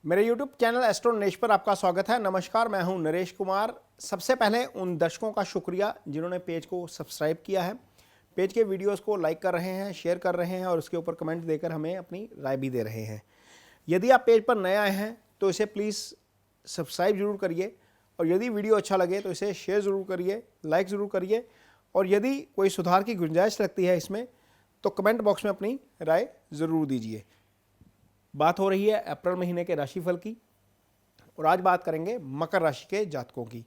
मेरे YouTube channel astro Naresh पर आपका स्वागत है। नमस्कार, मैं हूं नरेश कुमार। सबसे पहले उन दर्शकों का शुक्रिया जिन्होंने पेज को सब्सक्राइब किया है, पेज के वीडियोस को लाइक कर रहे हैं, शेयर कर रहे हैं और उसके ऊपर कमेंट देकर हमें अपनी राय भी दे रहे हैं। यदि आप पेज पर नए आए हैं तो इसे प्लीज़ सब्सक्राइब जरूर करिए और यदि वीडियो अच्छा लगे तो इसे शेयर ज़रूर करिए, लाइक ज़रूर करिए और यदि कोई सुधार की गुंजाइश लगती है इसमें तो कमेंट बॉक्स में अपनी राय ज़रूर दीजिए। बात हो रही है अप्रैल महीने के राशिफल की और आज बात करेंगे मकर राशि के जातकों की।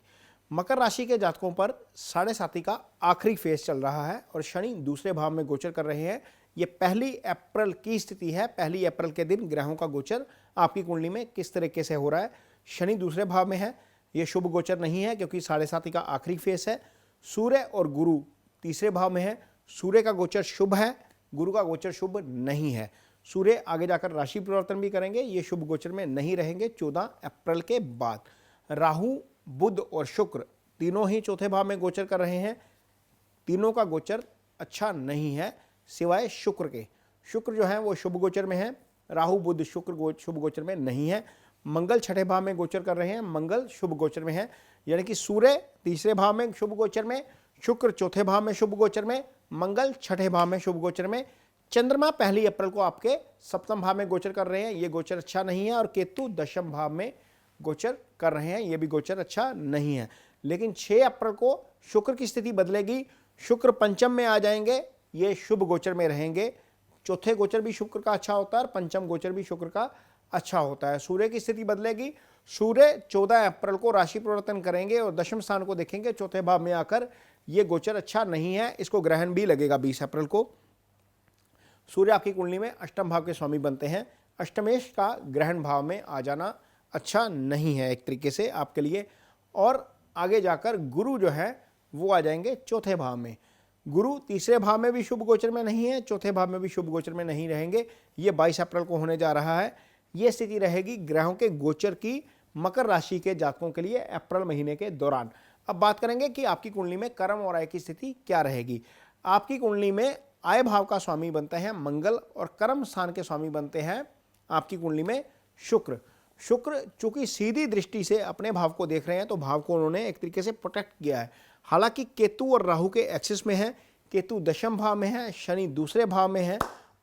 मकर राशि के जातकों पर साढ़े साथी का आखिरी फेज चल रहा है और शनि दूसरे भाव में गोचर कर रहे हैं। ये 1 अप्रैल की स्थिति है। 1 अप्रैल के दिन ग्रहों का गोचर आपकी कुंडली में किस तरीके से हो रहा है। शनि दूसरे भाव में है, ये शुभ गोचर नहीं है क्योंकि साढ़े साथी का आखिरी फेज है। सूर्य और गुरु तीसरे भाव में है। सूर्य का गोचर शुभ है, गुरु का गोचर शुभ नहीं है। सूर्य आगे जाकर राशि परिवर्तन भी करेंगे, ये शुभ गोचर में नहीं रहेंगे 14 अप्रैल के बाद। राहु, बुध और शुक्र तीनों ही चौथे भाव में गोचर कर रहे हैं। तीनों का गोचर अच्छा नहीं है सिवाय शुक्र के। शुक्र जो है वो शुभ गोचर में है, राहु बुध शुक्र शुभ गोचर में नहीं है। मंगल छठे भाव में गोचर कर रहे हैं, मंगल शुभ गोचर में है। यानी कि सूर्य तीसरे भाव में शुभ गोचर में, शुक्र चौथे भाव में शुभ गोचर में, मंगल छठे भाव में शुभ गोचर में। चंद्रमा 1 अप्रैल को आपके सप्तम भाव में गोचर कर रहे हैं, ये गोचर अच्छा नहीं है। और केतु दशम भाव में गोचर कर रहे हैं, ये भी गोचर अच्छा नहीं है। लेकिन 6 अप्रैल को शुक्र की स्थिति बदलेगी, शुक्र पंचम में आ जाएंगे, ये शुभ गोचर में रहेंगे। चौथे गोचर भी शुक्र का अच्छा होता है और पंचम गोचर भी शुक्र का अच्छा होता है। सूर्य की स्थिति बदलेगी, सूर्य 14 अप्रैल को राशि परिवर्तन करेंगे और दशम स्थान को देखेंगे चौथे भाव में आकर। ये गोचर अच्छा नहीं है, इसको ग्रहण भी लगेगा 20 अप्रैल को। सूर्य आपकी कुंडली में अष्टम भाव के स्वामी बनते हैं। अष्टमेश का ग्रहण भाव में आ जाना अच्छा नहीं है एक तरीके से आपके लिए। और आगे जाकर गुरु जो है वो आ जाएंगे चौथे भाव में। गुरु तीसरे भाव में भी शुभ गोचर में नहीं है, चौथे भाव में भी शुभ गोचर में नहीं रहेंगे। ये 22 अप्रैल को होने जा रहा है। ये स्थिति रहेगी ग्रहों के गोचर की मकर राशि के जातकों के लिए अप्रैल महीने के दौरान। अब बात करेंगे कि आपकी कुंडली में कर्म और आय की स्थिति क्या रहेगी। आपकी कुंडली में आय भाव का स्वामी बनते हैं मंगल और कर्म स्थान के स्वामी बनते हैं आपकी कुंडली में शुक्र। शुक्र चूंकि सीधी दृष्टि से अपने भाव को देख रहे हैं तो भाव को उन्होंने एक तरीके से प्रोटेक्ट किया है। हालांकि केतु और राहु के एक्सिस में है, केतु दशम भाव में है, शनि दूसरे भाव में है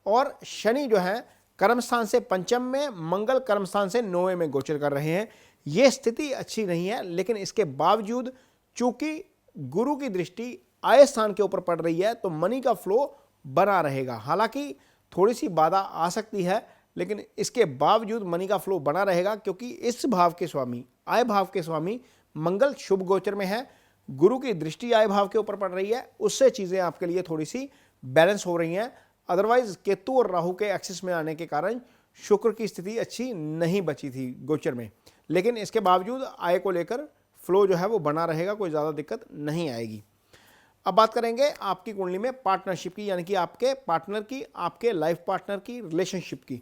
और शनि जो है कर्म स्थान से पंचम में, मंगल कर्म स्थान से 9वें में गोचर कर रहे हैं। ये स्थिति अच्छी नहीं है, लेकिन इसके बावजूद चूंकि गुरु की दृष्टि आय स्थान के ऊपर पड़ रही है तो मनी का फ्लो बना रहेगा। हालांकि थोड़ी सी बाधा आ सकती है, लेकिन इसके बावजूद मनी का फ्लो बना रहेगा क्योंकि इस भाव के स्वामी, आय भाव के स्वामी मंगल शुभ गोचर में है। गुरु की दृष्टि आय भाव के ऊपर पड़ रही है, उससे चीजें आपके लिए थोड़ी सी बैलेंस हो रही हैं। अदरवाइज केतु और राहु के एक्सिस में आने के कारण शुक्र की स्थिति अच्छी नहीं बची थी गोचर में, लेकिन इसके बावजूद आय को लेकर फ्लो जो है वो बना रहेगा, कोई ज़्यादा दिक्कत नहीं आएगी। अब बात करेंगे आपकी कुंडली में पार्टनरशिप की, यानी कि आपके पार्टनर की, आपके लाइफ पार्टनर की, रिलेशनशिप की।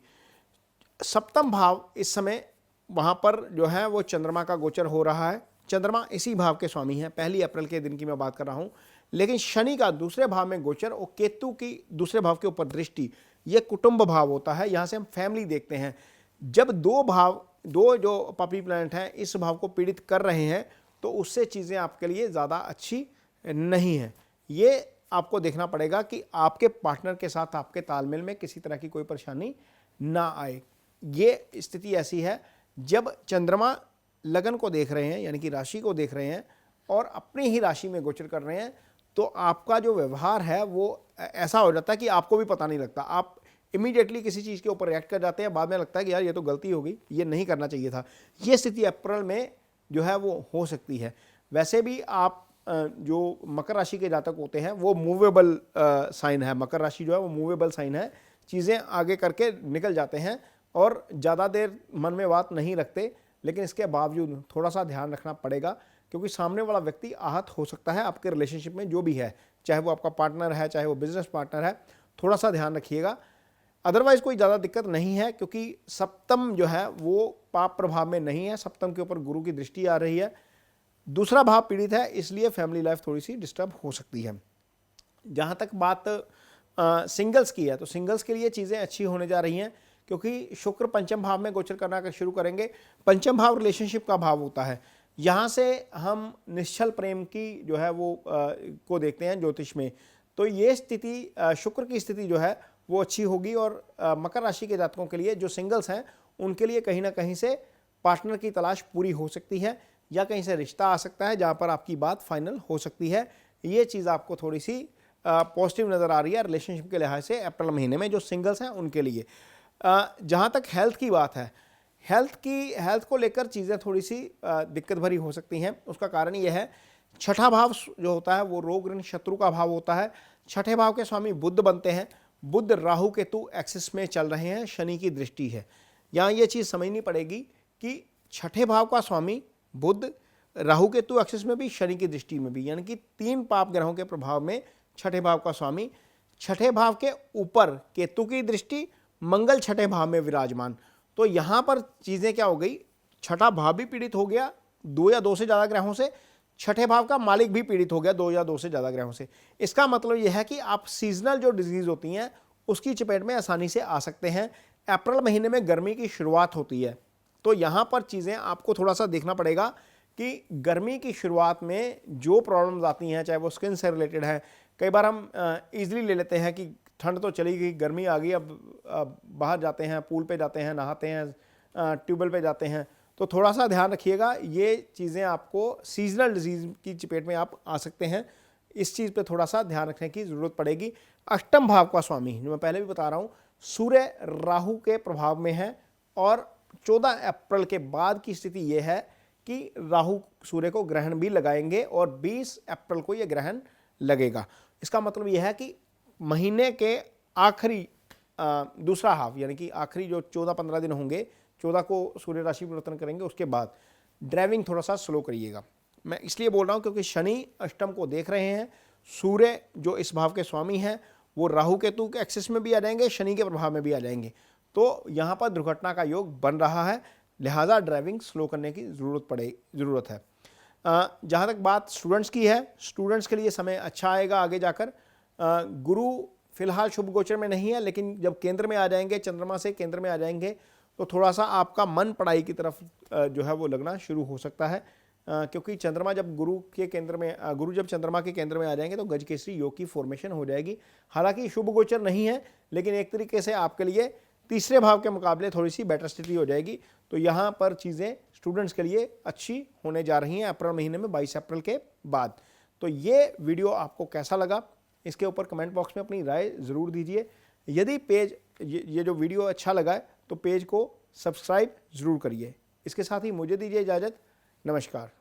सप्तम भाव इस समय वहाँ पर जो है वो चंद्रमा का गोचर हो रहा है। चंद्रमा इसी भाव के स्वामी हैं, 1 अप्रैल के दिन की मैं बात कर रहा हूँ। लेकिन शनि का दूसरे भाव में गोचर और केतु की दूसरे भाव के ऊपर दृष्टि, ये कुटुंब भाव होता है, यहाँ से हम फैमिली देखते हैं। जब दो जो पपी प्लैनेट हैं इस भाव को पीड़ित कर रहे हैं तो उससे चीज़ें आपके लिए ज़्यादा अच्छी नहीं है। ये आपको देखना पड़ेगा कि आपके पार्टनर के साथ आपके तालमेल में किसी तरह की कोई परेशानी ना आए। ये स्थिति ऐसी है जब चंद्रमा लगन को देख रहे हैं, यानी कि राशि को देख रहे हैं और अपनी ही राशि में गोचर कर रहे हैं, तो आपका जो व्यवहार है वो ऐसा हो जाता है कि आपको भी पता नहीं लगता। आप इमीडिएटली किसी चीज़ के ऊपर रिएक्ट कर जाते हैं, बाद में लगता है कि यार ये तो गलती हो गई, ये नहीं करना चाहिए था। ये स्थिति अप्रैल में जो है वो हो सकती है। वैसे भी आप जो मकर राशि के जातक होते हैं वो मूवेबल साइन है। मकर राशि जो है वो मूवेबल साइन है, चीज़ें आगे करके निकल जाते हैं और ज़्यादा देर मन में बात नहीं रखते। लेकिन इसके बावजूद थोड़ा सा ध्यान रखना पड़ेगा क्योंकि सामने वाला व्यक्ति आहत हो सकता है आपके रिलेशनशिप में, जो भी है, चाहे वो आपका पार्टनर है, चाहे वो बिजनेस पार्टनर है, थोड़ा सा ध्यान रखिएगा। अदरवाइज कोई ज़्यादा दिक्कत नहीं है क्योंकि सप्तम जो है वो पाप प्रभाव में नहीं है, सप्तम के ऊपर गुरु की दृष्टि आ रही है, दूसरा भाव पीड़ित है, इसलिए फैमिली लाइफ थोड़ी सी डिस्टर्ब हो सकती है। जहाँ तक बात सिंगल्स की है तो सिंगल्स के लिए चीज़ें अच्छी होने जा रही हैं क्योंकि शुक्र पंचम भाव में गोचर करना शुरू करेंगे। पंचम भाव रिलेशनशिप का भाव होता है, यहाँ से हम निश्चल प्रेम की जो है वो को देखते हैं ज्योतिष में। तो ये स्थिति शुक्र की स्थिति जो है वो अच्छी होगी और मकर राशि के जातकों के लिए जो सिंगल्स हैं उनके लिए कहीं ना कहीं से पार्टनर की तलाश पूरी हो सकती है या कहीं से रिश्ता आ सकता है जहाँ पर आपकी बात फाइनल हो सकती है। ये चीज़ आपको थोड़ी सी पॉजिटिव नज़र आ रही है रिलेशनशिप के लिहाज से अप्रैल महीने में जो सिंगल्स हैं उनके लिए। जहाँ तक हेल्थ की बात है, हेल्थ को लेकर चीज़ें थोड़ी सी दिक्कत भरी हो सकती हैं। उसका कारण यह है, छठा भाव जो होता है वो रोग ऋण शत्रु का भाव होता है। छठे भाव के स्वामी बुध बनते हैं। बुध राहु केतु एक्सिस में चल रहे हैं, शनि की दृष्टि है। यहाँ ये चीज़ समझनी पड़ेगी कि छठे भाव का स्वामी बुध राहु केतु एक्सिस में भी, शनि की दृष्टि में भी, यानी कि 3 पाप ग्रहों के प्रभाव में छठे भाव का स्वामी, छठे भाव के ऊपर केतु की दृष्टि, मंगल छठे भाव में विराजमान। तो यहाँ पर चीज़ें क्या हो गई, छठा भाव भी पीड़ित हो गया 2 या 2 से ज़्यादा ग्रहों से, छठे भाव का मालिक भी पीड़ित हो गया 2 या 2 से ज़्यादा ग्रहों से। इसका मतलब यह है कि आप सीजनल जो डिजीज़ होती हैं उसकी चपेट में आसानी से आ सकते हैं। अप्रैल महीने में गर्मी की शुरुआत होती है, तो यहाँ पर चीज़ें आपको थोड़ा सा देखना पड़ेगा कि गर्मी की शुरुआत में जो प्रॉब्लम्स आती हैं, चाहे वो स्किन से रिलेटेड है, कई बार हम ईजिली ले लेते हैं कि ठंड तो चली गई, गर्मी आ गई, अब बाहर जाते हैं, पूल पे जाते हैं, नहाते हैं, ट्यूबवेल पे जाते हैं। तो थोड़ा सा ध्यान रखिएगा, ये चीज़ें आपको सीजनल डिजीज़ की चपेट में आप आ सकते हैं। इस चीज़ पे थोड़ा सा ध्यान रखने की ज़रूरत पड़ेगी। अष्टम भाव का स्वामी, जो मैं पहले भी बता रहा हूँ, सूर्य राहु के प्रभाव में है और 14 अप्रैल के बाद की स्थिति ये है कि राहु सूर्य को ग्रहण भी लगाएंगे और 20 अप्रैल को ये ग्रहण लगेगा। इसका मतलब यह है कि महीने के आखिरी दूसरा हाफ, यानी कि आखिरी जो 14-15 दिन होंगे, 14 को सूर्य राशि परिवर्तन करेंगे, उसके बाद ड्राइविंग थोड़ा सा स्लो करिएगा। मैं इसलिए बोल रहा हूँ क्योंकि शनि अष्टम को देख रहे हैं, सूर्य जो इस भाव के स्वामी हैं वो राहु केतु के एक्सिस में भी आ जाएंगे, शनि के प्रभाव में भी आ जाएंगे। तो यहाँ पर दुर्घटना का योग बन रहा है, लिहाजा ड्राइविंग स्लो करने की ज़रूरत है। जहाँ तक बात स्टूडेंट्स की है, स्टूडेंट्स के लिए समय अच्छा आएगा आगे जाकर। गुरु फिलहाल शुभ गोचर में नहीं है, लेकिन जब केंद्र में आ जाएंगे, चंद्रमा से केंद्र में आ जाएंगे, तो थोड़ा सा आपका मन पढ़ाई की तरफ जो है वो लगना शुरू हो सकता है। क्योंकि चंद्रमा जब गुरु जब चंद्रमा के केंद्र में आ जाएंगे तो गजकेसरी योग की फॉर्मेशन हो जाएगी। हालांकि शुभ गोचर नहीं है, लेकिन एक तरीके से आपके लिए तीसरे भाव के मुकाबले थोड़ी सी बेटर स्थिति हो जाएगी। तो यहाँ पर चीज़ें स्टूडेंट्स के लिए अच्छी होने जा रही हैं अप्रैल महीने में, 22 अप्रैल के बाद। तो ये वीडियो आपको कैसा लगा, इसके ऊपर कमेंट बॉक्स में अपनी राय ज़रूर दीजिए। यदि ये जो वीडियो अच्छा लगा है तो पेज को सब्सक्राइब ज़रूर करिए। इसके साथ ही मुझे दीजिए इजाज़त। नमस्कार।